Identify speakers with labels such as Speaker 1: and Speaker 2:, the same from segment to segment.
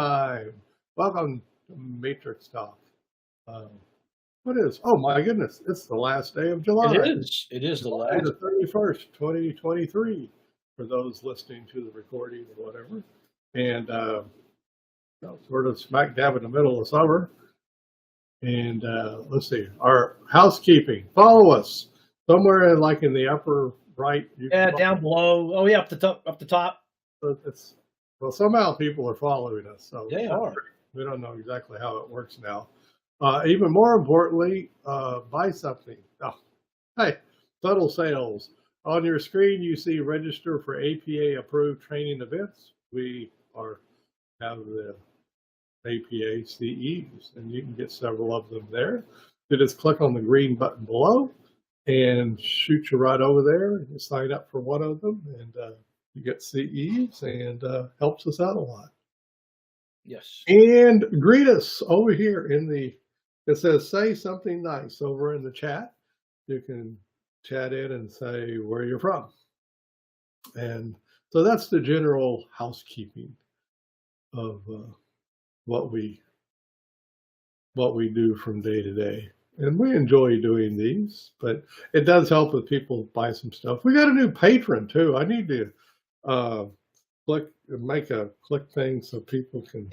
Speaker 1: time. Welcome to Matrix Talk. Um, what is? Oh my goodness! It's the last day of
Speaker 2: It
Speaker 1: July,
Speaker 2: is. It is the
Speaker 1: July
Speaker 2: last.
Speaker 1: the 31st, 2023. For those listening to the recording or whatever, and sort of smack dab in the middle of summer. And let's see, our housekeeping. Follow us somewhere like in the upper right. You
Speaker 2: Yeah,
Speaker 1: can
Speaker 2: down below. Oh, yeah, up the top. Up the top.
Speaker 1: it's well, somehow people are following us, so
Speaker 2: They are.
Speaker 1: we don't know exactly how it works now. Even more importantly, buy something. Oh, hey, subtle sales. On your screen, you see register for APA approved training events. We have the APA CEs, and you can get several of them there. You just click on the green button below and shoot you right over there. You sign up for one of them, and you get CEs, and helps us out a lot.
Speaker 2: Yes.
Speaker 1: And greet us over here it says say something nice over in the chat. You can chat in and say where you're from. And so that's the general housekeeping of what we do from day to day. And we enjoy doing these, but it does help if people buy some stuff. We got a new patron too. I need to make a click thing so people can.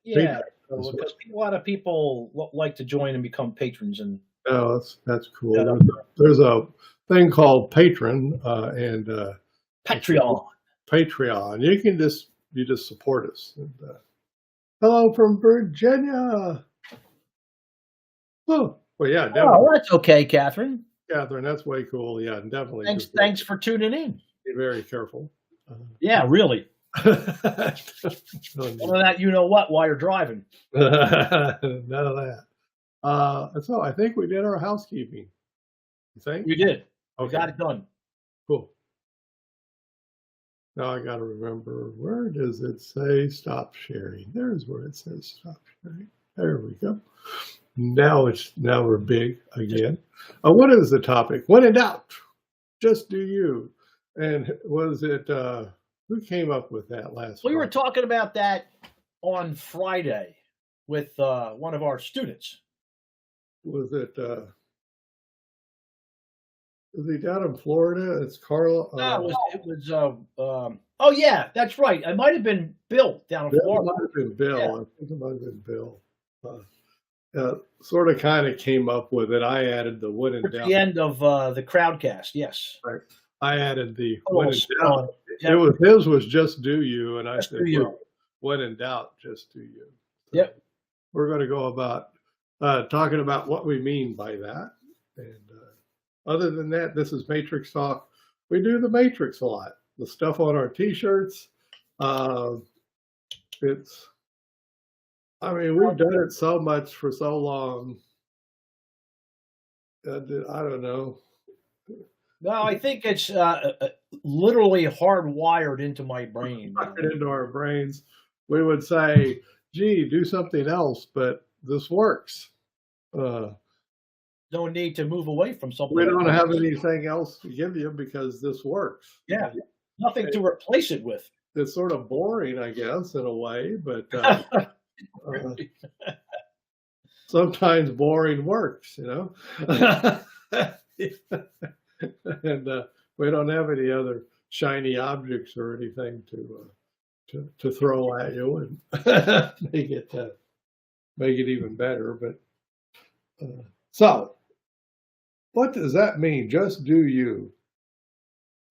Speaker 2: Yeah. So, because a lot of people like to join and become patrons, and
Speaker 1: oh, that's cool. There's a thing called Patron and
Speaker 2: Patreon.
Speaker 1: Patreon. You just support us. And, hello from Virginia. Oh, well, yeah, definitely.
Speaker 2: Oh, that's okay, Catherine.
Speaker 1: Catherine, that's way cool. Yeah, definitely.
Speaker 2: Thanks for tuning in.
Speaker 1: Be very careful.
Speaker 2: Yeah, really.
Speaker 1: None
Speaker 2: None of that, you know what, while you're driving.
Speaker 1: of that. So I think we did our housekeeping. You think?
Speaker 2: You did.
Speaker 1: Okay.
Speaker 2: We got it done.
Speaker 1: Cool. Now I got to remember, where does it say stop sharing? There's where it says stop sharing. There we go. Now we're big again. What is the topic? When in doubt, just do you. And was it who came up with that last?
Speaker 2: We were talking about that on Friday with one of our students.
Speaker 1: Was it? Is he down in Florida? It's Carla.
Speaker 2: No, it was. Oh yeah, that's right. It might have been Bill down in Florida.
Speaker 1: It might have been Bill.
Speaker 2: Yeah.
Speaker 1: I think it might have been Bill. Sort of kind of came up with it. I added the when in doubt.
Speaker 2: At the end of the crowdcast, yes.
Speaker 1: Right. I added the
Speaker 2: when
Speaker 1: in doubt. His was just do you, and I said, well, when in doubt, just do you. So
Speaker 2: yep.
Speaker 1: We're going to go about talking about what we mean by that. And other than that, this is Matrix Talk. We do the Matrix a lot. The stuff on our T-shirts. We've done it so much for so long. I don't know.
Speaker 2: No, I think it's literally hardwired into my brain.
Speaker 1: Into our brains. We would say, gee, do something else, but this works.
Speaker 2: No need to move away from something.
Speaker 1: We don't have anything else to give you because this works.
Speaker 2: Yeah, nothing to replace it with.
Speaker 1: It's sort of boring, I guess, in a way, but sometimes boring works, you know. And we don't have any other shiny objects or anything to throw at you and make it even better. But so, what does that mean? Just do you.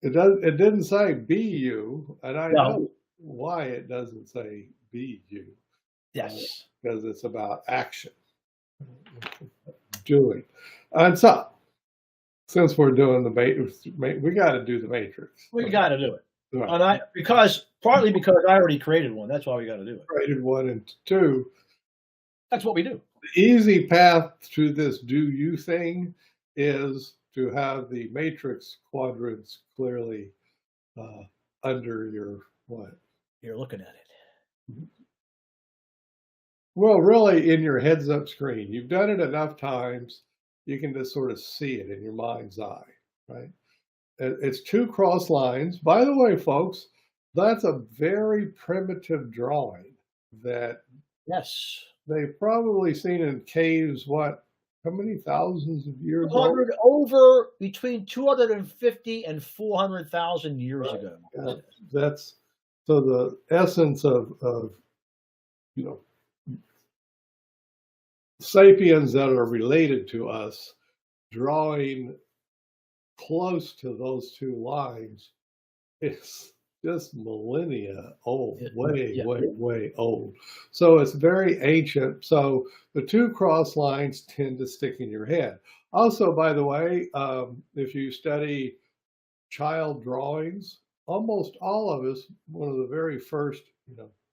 Speaker 1: It didn't say be you, and I know why it doesn't say be you.
Speaker 2: Yes,
Speaker 1: because it's about action, doing. And so, since we're doing the Matrix, we got to do the Matrix.
Speaker 2: We got to do it.
Speaker 1: Right.
Speaker 2: And partly because I already created one. That's why we got to do it.
Speaker 1: Created one, and two.
Speaker 2: That's what we do.
Speaker 1: The easy path to this do you thing is to have the matrix quadrants clearly under your what?
Speaker 2: You're looking at it.
Speaker 1: Well, really in your heads up screen. You've done it enough times, you can just sort of see it in your mind's eye, right? It's two cross lines. By the way, folks, that's a very primitive drawing. that
Speaker 2: Yes.
Speaker 1: they've probably seen in caves, what, how many thousands of years old?
Speaker 2: 200 over between 250 and 400,000 years
Speaker 1: Right.
Speaker 2: ago.
Speaker 1: Yeah, that's so the essence of you know sapiens that are related to us drawing close to those two lines is just millennia old,
Speaker 2: Yeah,
Speaker 1: way,
Speaker 2: yeah.
Speaker 1: way, way old. So it's very ancient. So the two cross lines tend to stick in your head. Also, by the way, if you study child drawings, almost all of us, one of the very first,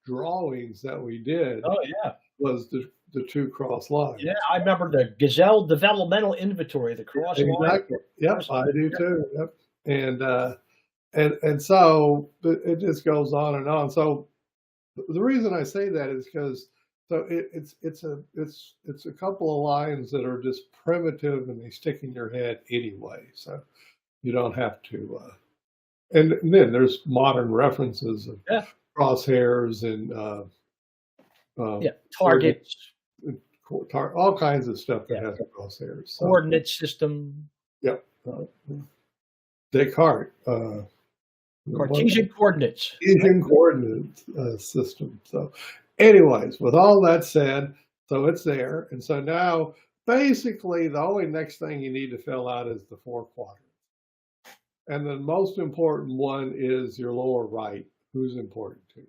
Speaker 1: drawings that we did
Speaker 2: Oh, yeah.
Speaker 1: was the two cross lines.
Speaker 2: Yeah, I remember the Gazelle Developmental Inventory, the cross line.
Speaker 1: Exactly. Yep,
Speaker 2: First
Speaker 1: I do
Speaker 2: yeah,
Speaker 1: too. Yep. And so it just goes on and on. So the reason I say that is because it's a couple of lines that are just primitive and they stick in your head anyway. So you don't have to. And then there's modern references of
Speaker 2: yeah,
Speaker 1: crosshairs and
Speaker 2: yeah, targets,
Speaker 1: all kinds of stuff that
Speaker 2: yeah,
Speaker 1: has crosshairs. So,
Speaker 2: coordinate system,
Speaker 1: yep. Descartes.
Speaker 2: Cartesian coordinates.
Speaker 1: Asian coordinate system. So, anyways, with all that said, so it's there, and so now basically the only next thing you need to fill out is the four quadrants, and the most important one is your lower right. Who's important to you?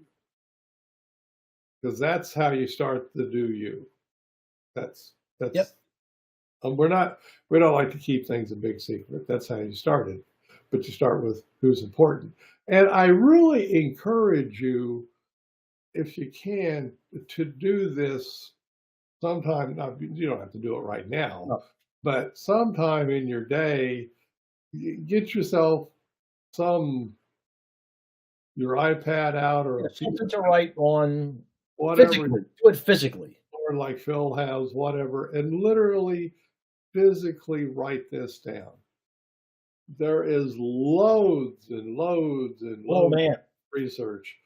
Speaker 1: Because that's how you start the do you. That's
Speaker 2: Yep.
Speaker 1: we don't like to keep things a big secret. That's how you started, but you start with who's important. And I really encourage you, if you can, to do this sometime. You don't have to do it right now,
Speaker 2: No.
Speaker 1: but sometime in your day, get yourself your iPad out or
Speaker 2: Yeah,
Speaker 1: a piece
Speaker 2: something
Speaker 1: of
Speaker 2: to write on
Speaker 1: whatever,
Speaker 2: physically. Do it physically.
Speaker 1: or like Phil has, whatever, and literally physically write this down. There is loads and loads and
Speaker 2: Oh,
Speaker 1: loads
Speaker 2: man.
Speaker 1: of research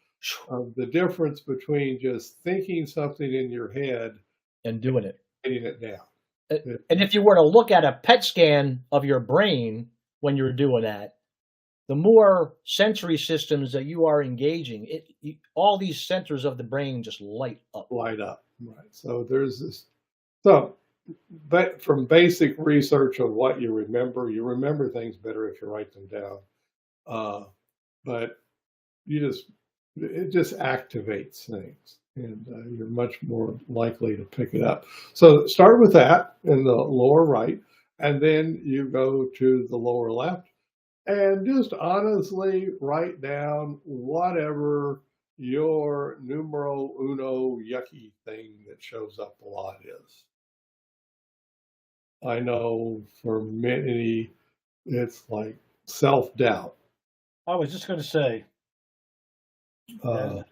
Speaker 1: of the difference between just thinking something in your head
Speaker 2: And doing it.
Speaker 1: and getting it down.
Speaker 2: And if you were to look at a PET scan of your brain when you're doing that, the more sensory systems that you are engaging, all these centers of the brain just light up.
Speaker 1: Light up. Right. So there's this. So, but from basic research on what you remember things better if you write them down. But it just activates things, and you're much more likely to pick it up. So start with that in the lower right, and then you go to the lower left, and just honestly write down whatever your numero uno yucky thing that shows up a lot is. I know for many, it's like self-doubt.
Speaker 2: I was just going to say,
Speaker 1: Uh,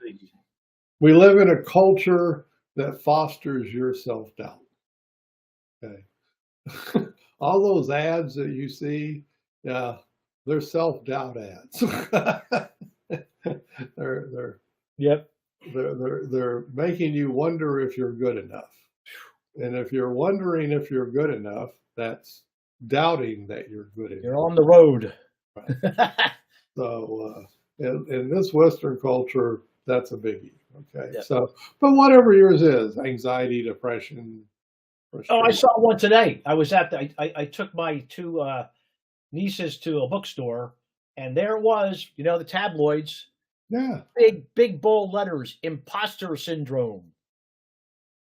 Speaker 1: we live in a culture that fosters your self-doubt. Okay. All those ads that you see, yeah, they're self-doubt ads. they're
Speaker 2: yep.
Speaker 1: they're making you wonder if you're good enough. And if you're wondering if you're good enough, that's doubting that you're good enough.
Speaker 2: You're on the road.
Speaker 1: So in this Western culture, that's a biggie. Okay.
Speaker 2: Yeah.
Speaker 1: So, but whatever yours is, anxiety, depression.
Speaker 2: Oh, I saw one today. I was I took my two nieces to a bookstore, and there was, the tabloids,
Speaker 1: Yeah.
Speaker 2: big bold letters, imposter syndrome.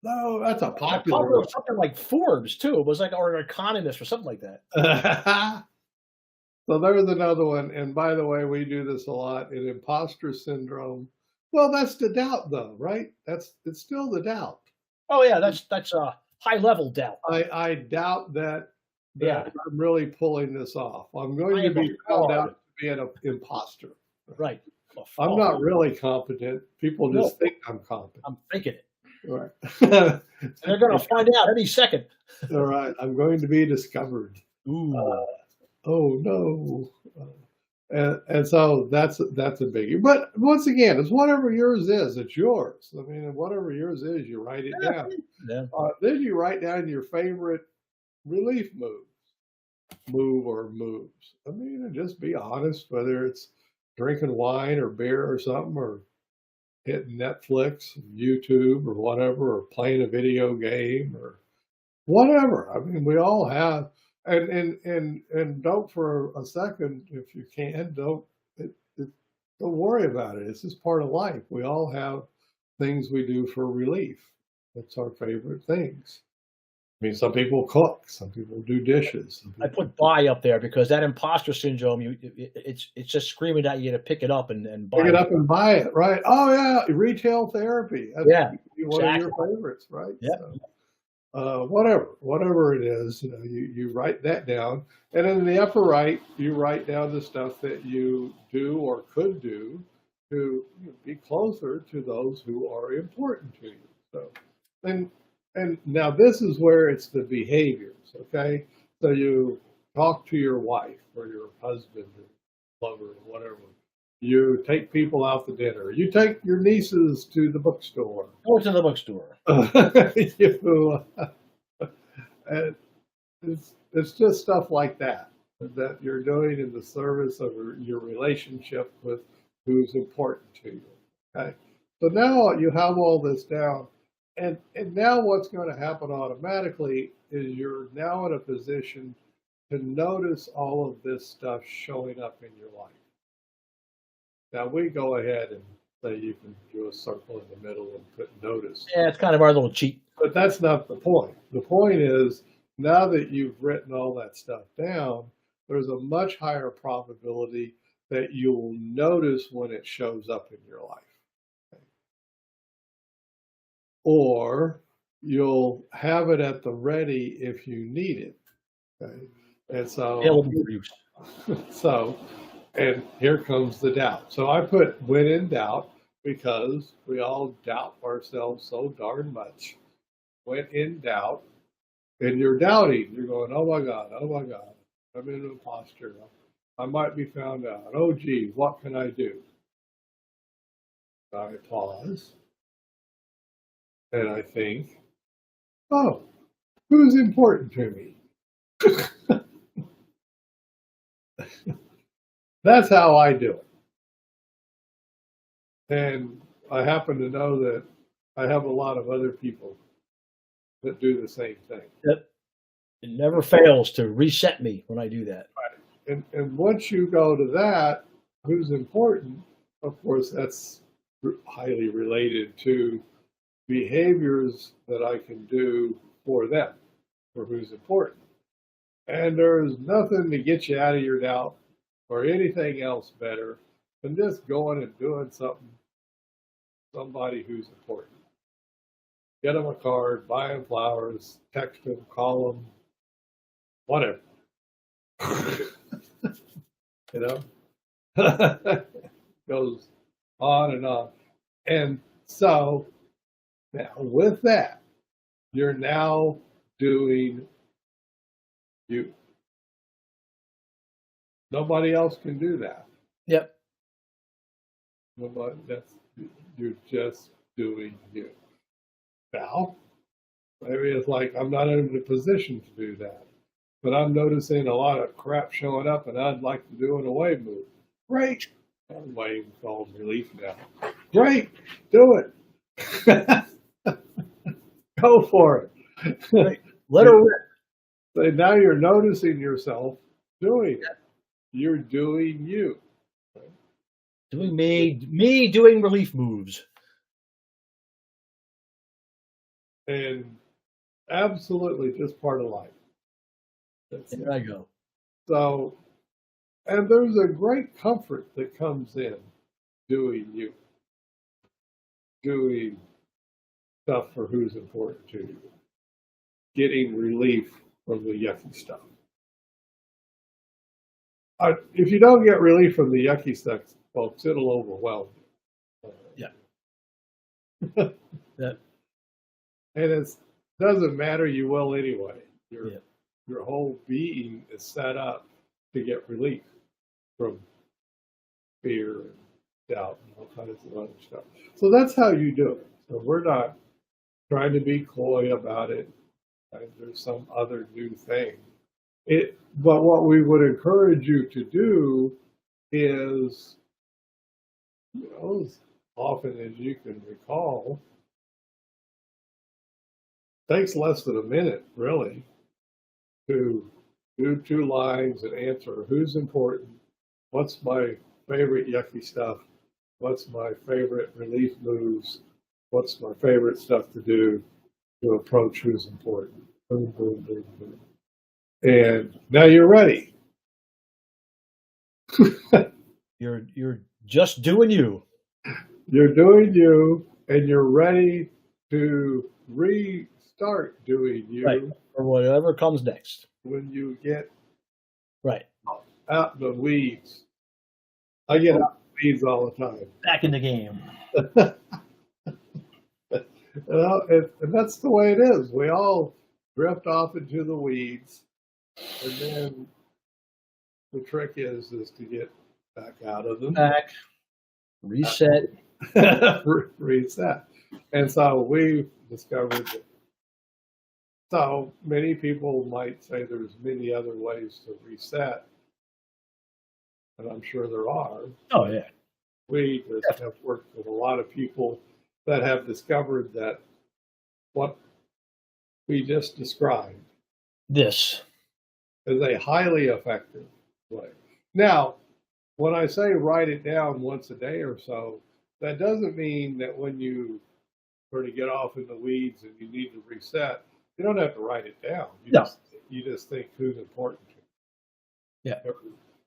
Speaker 1: No, that's a
Speaker 2: On the
Speaker 1: popular
Speaker 2: cover
Speaker 1: one.
Speaker 2: of something like Forbes too. It was like, or an Economist or something like that.
Speaker 1: So there's another one. And by the way, we do this a lot in imposter syndrome. Well, that's the doubt though, right? It's still the doubt.
Speaker 2: Oh yeah, that's a high level doubt.
Speaker 1: I doubt that
Speaker 2: Yeah.
Speaker 1: I'm really pulling this off. I'm going
Speaker 2: I
Speaker 1: to
Speaker 2: am
Speaker 1: be
Speaker 2: a
Speaker 1: found
Speaker 2: fraud.
Speaker 1: out to be an imposter.
Speaker 2: Right.
Speaker 1: I'm not really competent. People just think I'm competent.
Speaker 2: I'm thinking it.
Speaker 1: Right.
Speaker 2: And they're going to find out any second.
Speaker 1: All right. I'm going to be discovered.
Speaker 2: Ooh.
Speaker 1: Oh no. And so that's a biggie. But once again, it's whatever yours is. It's yours. I mean, whatever yours is, you write it down.
Speaker 2: Yeah.
Speaker 1: Then you write down your favorite relief move or moves. I mean, and just be honest, whether it's drinking wine or beer or something, or hitting Netflix, YouTube, or whatever, or playing a video game or whatever. I mean, we all have, and don't for a second, if you can, it, it, don't worry about it. It's just part of life. We all have things we do for relief. It's our favorite things. I mean, some people cook, some people do dishes. Some
Speaker 2: I
Speaker 1: people
Speaker 2: put buy up there because that imposter syndrome, it's just screaming at you to pick it up and
Speaker 1: pick
Speaker 2: buy
Speaker 1: it
Speaker 2: it.
Speaker 1: up and buy it, right? Oh yeah, retail therapy. That's
Speaker 2: Yeah,
Speaker 1: one of your
Speaker 2: exactly.
Speaker 1: favorites, right?
Speaker 2: Yeah.
Speaker 1: So, whatever it is, you write that down, and in the upper right, you write down the stuff that you do or could do to be closer to those who are important to you. So, and now this is where it's the behaviors, okay? So you talk to your wife or your husband or lover or whatever. You take people out to dinner. You take your nieces to the bookstore.
Speaker 2: Go to the bookstore.
Speaker 1: you, and it's just stuff like that that you're doing in the service of your relationship with who's important to you. Okay, so now you have all this down, and now what's going to happen automatically is you're now in a position to notice all of this stuff showing up in your life. Now we go ahead and say you can do a circle in the middle and put notice.
Speaker 2: Yeah, it's kind of our little cheat.
Speaker 1: But that's not the point. The point is now that you've written all that stuff down, there's a much higher probability that you will notice when it shows up in your life. Or you'll have it at the ready if you need it. Okay? And so,
Speaker 2: Available for use.
Speaker 1: so, and here comes the doubt. So I put when in doubt because we all doubt ourselves so darn much. When in doubt, and you're doubting, you're going, oh my God, I'm in an imposter. I might be found out. Oh gee, what can I do? I pause and I think, oh, who's important to me? That's how I do it. And I happen to know that I have a lot of other people that do the same thing.
Speaker 2: It never fails to reset me when I do that.
Speaker 1: And once you go to that, who's important, of course, that's highly related to behaviors that I can do for them, for who's important. And there's nothing to get you out of your doubt or anything else better than just going and doing somebody who's important. Get them a card, buy them flowers, text them, call them, whatever. You know, goes on and on. And so now with that, you're now doing you. Nobody else can do that.
Speaker 2: Yep.
Speaker 1: Nobody, you're just doing you. Now, maybe it's like I'm not in a position to do that, but I'm noticing a lot of crap showing up, and I'd like to do an away move. Great. Away called relief now. Great. Do it. Go for it.
Speaker 2: Right. Let her rip.
Speaker 1: So now you're noticing yourself doing it. You're doing you.
Speaker 2: Doing me doing relief moves.
Speaker 1: And absolutely just part of life. That's
Speaker 2: There I go.
Speaker 1: So, and there's a great comfort that comes in doing you, doing stuff for who's important to you, getting relief from the yucky stuff. If you don't get relief from the yucky stuff, folks, it'll overwhelm you.
Speaker 2: Yeah. Yeah.
Speaker 1: And it doesn't matter, you will anyway.
Speaker 2: Yeah.
Speaker 1: Your whole being is set up to get relief from fear and doubt and all kinds of other stuff. So that's how you do it. So we're not trying to be coy about it. Like there's some other new thing. But what we would encourage you to do is, as often as you can recall, takes less than a minute, really, to do 2 lines and answer who's important, what's my favorite yucky stuff, what's my favorite relief moves, what's my favorite stuff to do to approach who's important. Boom, boom, boom, boom. And now you're ready.
Speaker 2: You're just doing you.
Speaker 1: You're doing you, and you're ready to restart doing you.
Speaker 2: Right. Or whatever comes next.
Speaker 1: When you get
Speaker 2: right
Speaker 1: out in the weeds. I get out in the weeds all the time.
Speaker 2: Back in the game.
Speaker 1: And that's the way it is. We all drift off into the weeds, and then the trick is to get back out of them.
Speaker 2: Back, reset.
Speaker 1: Reset. And so we've discovered that. So many people might say there's many other ways to reset, and I'm sure there are.
Speaker 2: Oh, yeah.
Speaker 1: We just have worked with a lot of people that have discovered that what we just described
Speaker 2: this
Speaker 1: is a highly effective way. Now, when I say write it down once a day or so, that doesn't mean that when you sort of get off in the weeds and you need to reset, you don't have to write it down. You just think who's important to you.
Speaker 2: Yeah.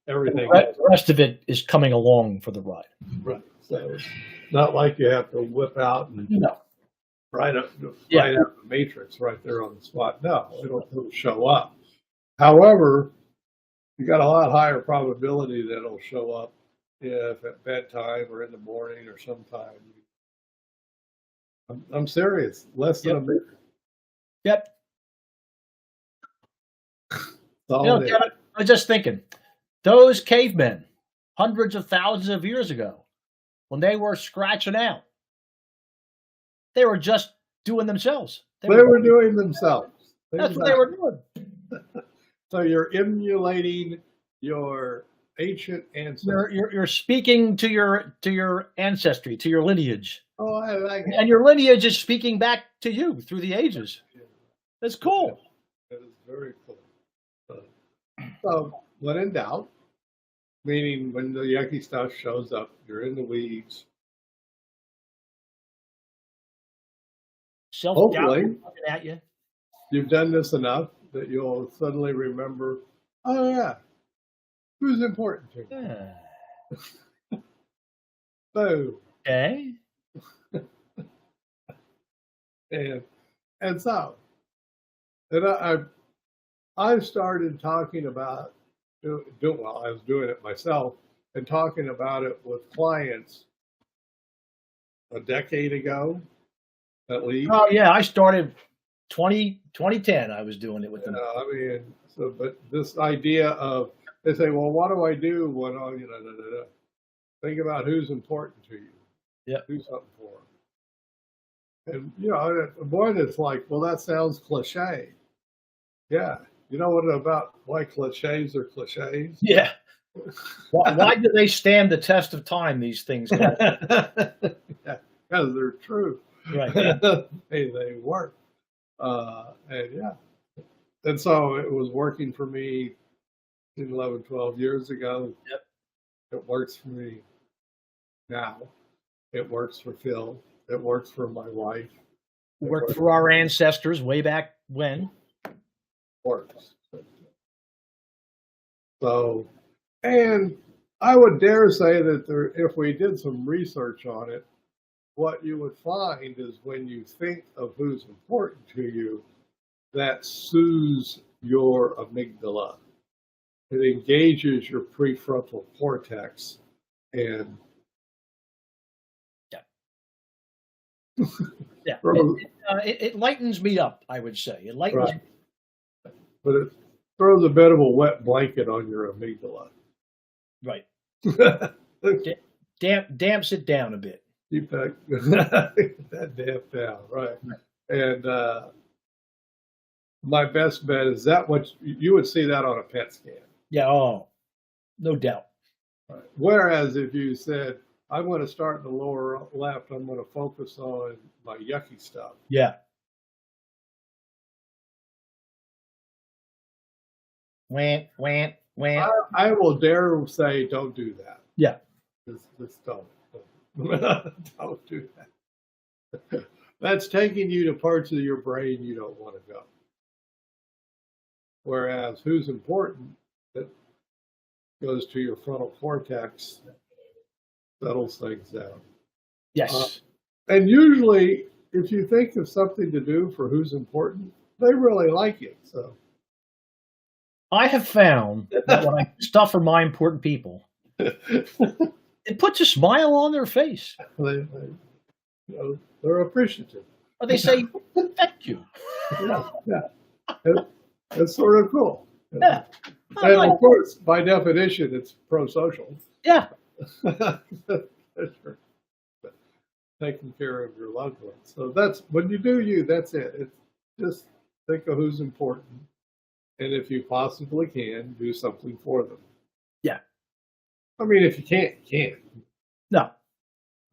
Speaker 1: Everything.
Speaker 2: The rest of it is coming along for the ride.
Speaker 1: Right. So it's not like you have to whip out and write up the matrix right there on the spot. No, it'll show up. However, you got a lot higher probability that it'll show up if at bedtime or in the morning or sometime. I'm serious. Less than a minute.
Speaker 2: Yep. Kevin, I was just thinking, those cavemen, hundreds of thousands of years ago, when they were scratching out, they were just doing themselves.
Speaker 1: They were doing themselves.
Speaker 2: That's what they were doing.
Speaker 1: So you're emulating your ancient ancestors.
Speaker 2: You're speaking to your ancestry, to your lineage.
Speaker 1: Oh, I like it.
Speaker 2: And your lineage is speaking back to you through the ages. That's cool.
Speaker 1: That is very cool. So when in doubt, meaning when the yucky stuff shows up, you're in the weeds.
Speaker 2: Hopefully, at you.
Speaker 1: You've done this enough that you'll suddenly remember, oh yeah, who's important to me? Boom.
Speaker 2: Okay.
Speaker 1: And so, and I started talking about I was doing it myself and talking about it with clients a decade ago, at least.
Speaker 2: Oh yeah, I started 2010. I was doing it with them.
Speaker 1: I mean, but this idea of they say, well, what do I do when think about who's important to you.
Speaker 2: Yeah.
Speaker 1: Do something for them. And boy, it's like, well, that sounds cliche. Yeah. You know what about why cliches are cliches?
Speaker 2: Yeah. Why do they stand the test of time, these things?
Speaker 1: Because they're true.
Speaker 2: Right.
Speaker 1: They work. And so it was working for me 11, 12 years ago.
Speaker 2: Yep.
Speaker 1: It works for me now. It works for Phil. It works for my wife.
Speaker 2: It worked for our ancestors way back when.
Speaker 1: Works. So, and I would dare say that if we did some research on it, what you would find is when you think of who's important to you, that soothes your amygdala. It engages your prefrontal cortex, and
Speaker 2: it lightens me up. I would say it lightens.
Speaker 1: Right. But it throws a bit of a wet blanket on your amygdala.
Speaker 2: Right. Damps it down a bit.
Speaker 1: Keep that that damp down, right? And my best bet is that what you would see that on a PET scan.
Speaker 2: Yeah. Oh, no doubt.
Speaker 1: Right. Whereas if you said, I'm going to start in the lower left, I'm going to focus on my yucky stuff.
Speaker 2: Yeah. Wham, wham, wham.
Speaker 1: I will dare say, don't do that.
Speaker 2: Yeah.
Speaker 1: Just don't. Don't do that. That's taking you to parts of your brain you don't want to go. Whereas who's important, that goes to your frontal cortex, settles things down.
Speaker 2: Yes.
Speaker 1: And usually, if you think of something to do for who's important, they really like it. So
Speaker 2: I have found that when I do stuff for my important people, it puts a smile on their face.
Speaker 1: they're appreciative.
Speaker 2: Or they say, thank you.
Speaker 1: Yeah. It's sort of cool.
Speaker 2: Yeah.
Speaker 1: And of course, by definition, it's pro-social.
Speaker 2: Yeah.
Speaker 1: Taking care of your loved ones. So that's when you do you. That's it. It's just think of who's important, and if you possibly can, do something for them.
Speaker 2: Yeah.
Speaker 1: I mean, if you can't, you can't.
Speaker 2: No.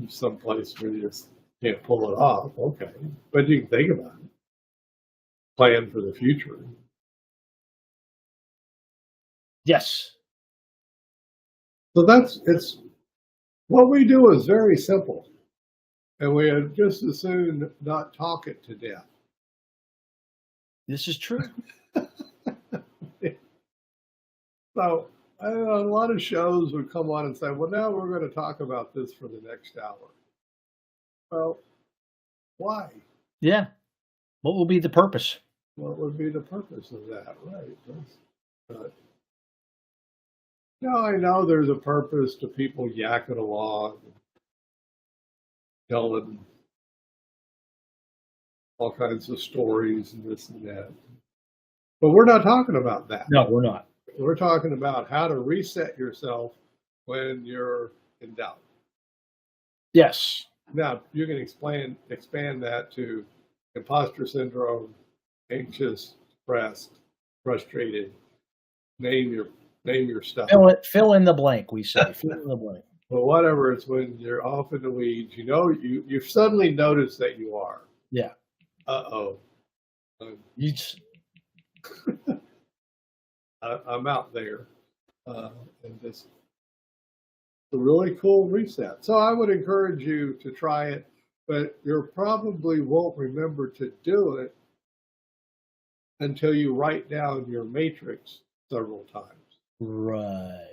Speaker 1: Someplace where you just can't pull it off. Okay, but you can think about it. Plan for the future.
Speaker 2: Yes.
Speaker 1: So it's what we do is very simple, and we would just as soon not talk it to death.
Speaker 2: This is true.
Speaker 1: So a lot of shows would come on and say, well, now we're going to talk about this for the next hour. Well, why?
Speaker 2: Yeah. What will be the purpose?
Speaker 1: What would be the purpose of that? Right. Now I know there's a purpose to people yakking along, telling all kinds of stories and this and that. But we're not talking about that.
Speaker 2: No, we're not.
Speaker 1: We're talking about how to reset yourself when you're in doubt.
Speaker 2: Yes.
Speaker 1: Now you can expand that to imposter syndrome, anxious, depressed, frustrated. Name your stuff.
Speaker 2: Fill in the blank, we say. Fill in the blank.
Speaker 1: But whatever, it's when you're off in the weeds, you suddenly notice that you are.
Speaker 2: Yeah.
Speaker 1: Uh-oh. I'm out there. And just a really cool reset. So I would encourage you to try it, but you probably won't remember to do it until you write down your matrix several times.
Speaker 2: Right.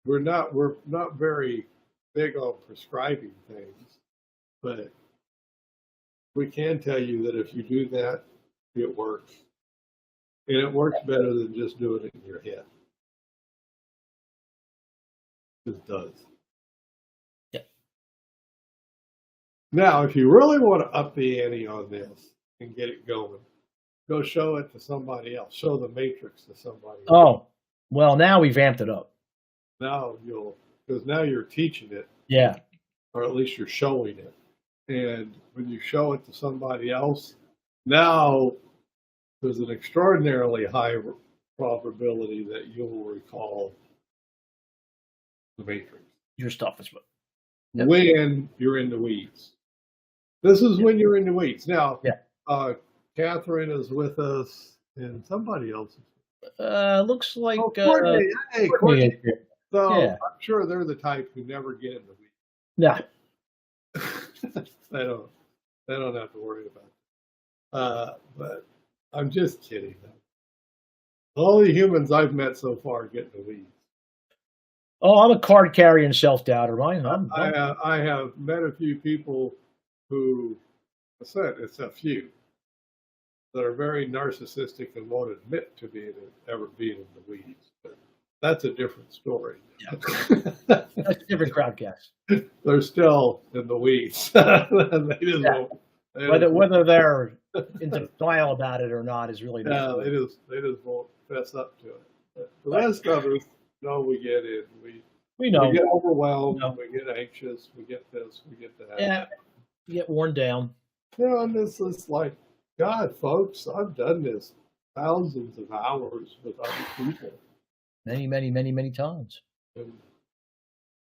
Speaker 1: We're not very big on prescribing things, but we can tell you that if you do that, it works. And it works better than just doing it in your head. It does.
Speaker 2: Yeah.
Speaker 1: Now, if you really want to up the ante on this and get it going, go show it to somebody else. Show the matrix to somebody else.
Speaker 2: Oh, well, now we've amped it up.
Speaker 1: Now because now you're teaching it.
Speaker 2: Yeah.
Speaker 1: Or at least you're showing it. And when you show it to somebody else, now there's an extraordinarily high probability that you'll recall the matrix.
Speaker 2: Your stuff is
Speaker 1: when you're in the weeds. This is when you're in the weeds. Now, Catherine is with us and somebody else.
Speaker 2: Looks like
Speaker 1: Courtney. Hey, Courtney. So
Speaker 2: yeah.
Speaker 1: I'm sure they're the type who never get in the weeds.
Speaker 2: Yeah.
Speaker 1: They don't have to worry about it. But I'm just kidding. All the humans I've met so far get in the weeds.
Speaker 2: Oh, I'm a card carrying self-doubter.
Speaker 1: I have met a few people who, I said it's a few, that are very narcissistic and won't admit to ever being in the weeds. But that's a different story.
Speaker 2: Yeah. That's a different crowdcast.
Speaker 1: They're still in the weeds. They just won't.
Speaker 2: Whether they're in denial about it or not is really
Speaker 1: they just won't fess up to it. The rest of us know we get it.
Speaker 2: We know.
Speaker 1: We get overwhelmed.
Speaker 2: No.
Speaker 1: We get anxious. We get this. We get that.
Speaker 2: Yeah, you get worn down.
Speaker 1: And this is like, God, folks, I've done this thousands of hours with other people.
Speaker 2: Many times.
Speaker 1: And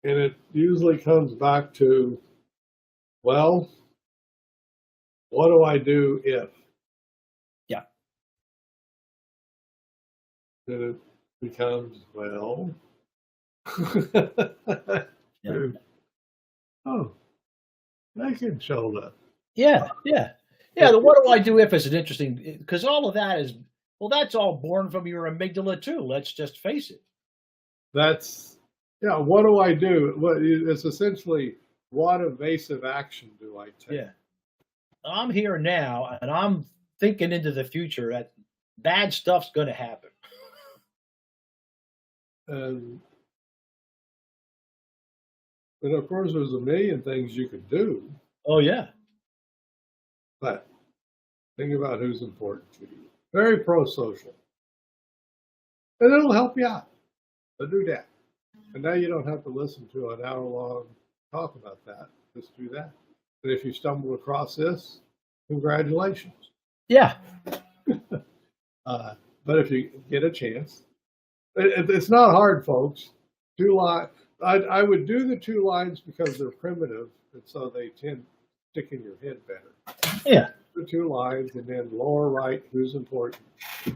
Speaker 1: it usually comes back to, well, what do I do if?
Speaker 2: Yeah.
Speaker 1: Then it becomes, well,
Speaker 2: Yeah.
Speaker 1: oh, I can show that.
Speaker 2: Yeah. The what do I do if is an interesting, because all of that is, well, that's all born from your amygdala too. Let's just face it.
Speaker 1: That's, yeah, what do I do? It's essentially, what evasive action do I take?
Speaker 2: Yeah. I'm here now and I'm thinking into the future that bad stuff's going to happen.
Speaker 1: And of course, there's a million things you could do,
Speaker 2: Oh, yeah.
Speaker 1: but think about who's important to you. Very pro-social. And it'll help you out. So do that. And now you don't have to listen to an hour-long talk about that. Just do that. And if you stumble across this, congratulations.
Speaker 2: Yeah.
Speaker 1: But if you get a chance, it's not hard, folks. 2 lines. I would do the 2 lines because they're primitive, and so they tend to stick in your head better.
Speaker 2: Yeah.
Speaker 1: The 2 lines, and then lower right, who's important.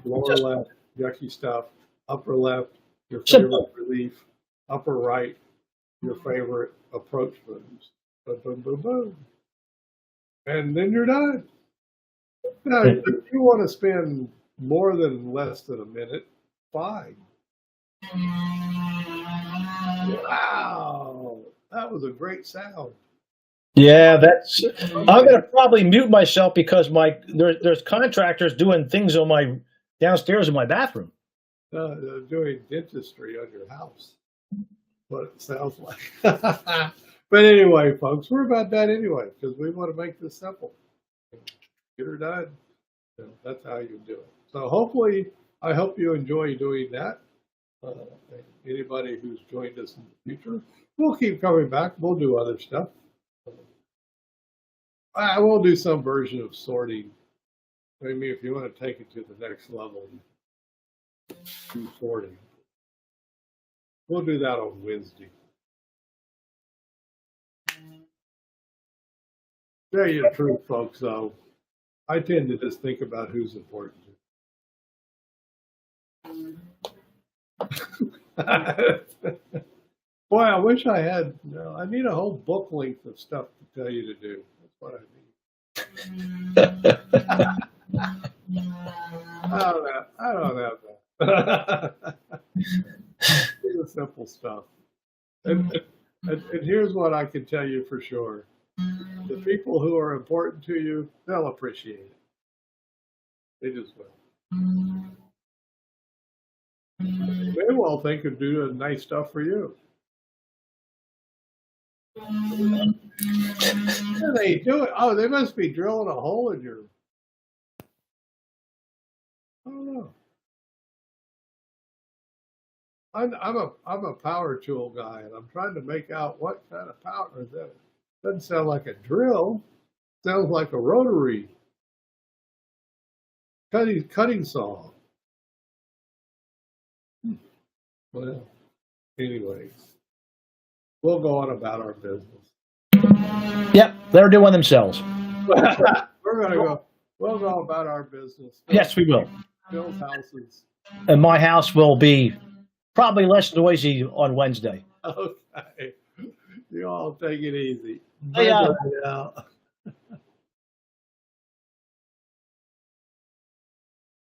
Speaker 1: Lower left, yucky stuff. Upper left, your favorite
Speaker 2: Simple.
Speaker 1: relief. Upper right, your favorite approach moves. Boom, boom, boom, boom. And then you're done. Now, if you want to spend more than less than a minute, fine. Wow, that was a great sound.
Speaker 2: Yeah, that's. I'm going to probably mute myself because there's contractors doing things on my downstairs in my bathroom.
Speaker 1: Doing dentistry on your house. What it sounds like. But anyway, folks, we're about that anyway because we want to make this simple. Get her done. That's how you do it. So hopefully, I hope you enjoy doing that. Anybody who's joined us in the future, we'll keep coming back. We'll do other stuff. I will do some version of sorting. Maybe if you want to take it to the next level, do sorting. We'll do that on Wednesday. Tell you the truth, folks, though, I tend to just think about who's important. Boy, I wish I had. I need a whole book length of stuff to tell you to do. That's what I need. I don't have that. Do the simple stuff. And here's what I can tell you for sure. The people who are important to you, they'll appreciate it. They just will. They will think of doing nice stuff for you. What are they doing? Oh, they must be drilling a hole in your. I don't know. I'm a power tool guy, and I'm trying to make out what kind of power is that. Doesn't sound like a drill. Sounds like a rotary cutting saw. Well, anyways, we'll go on about our business.
Speaker 2: Yep, they're doing themselves.
Speaker 1: We'll go about our business.
Speaker 2: Yes, we will.
Speaker 1: Build houses.
Speaker 2: And my house will be probably less noisy on Wednesday.
Speaker 1: Okay. You all take it easy.
Speaker 2: Yeah.
Speaker 1: Bye.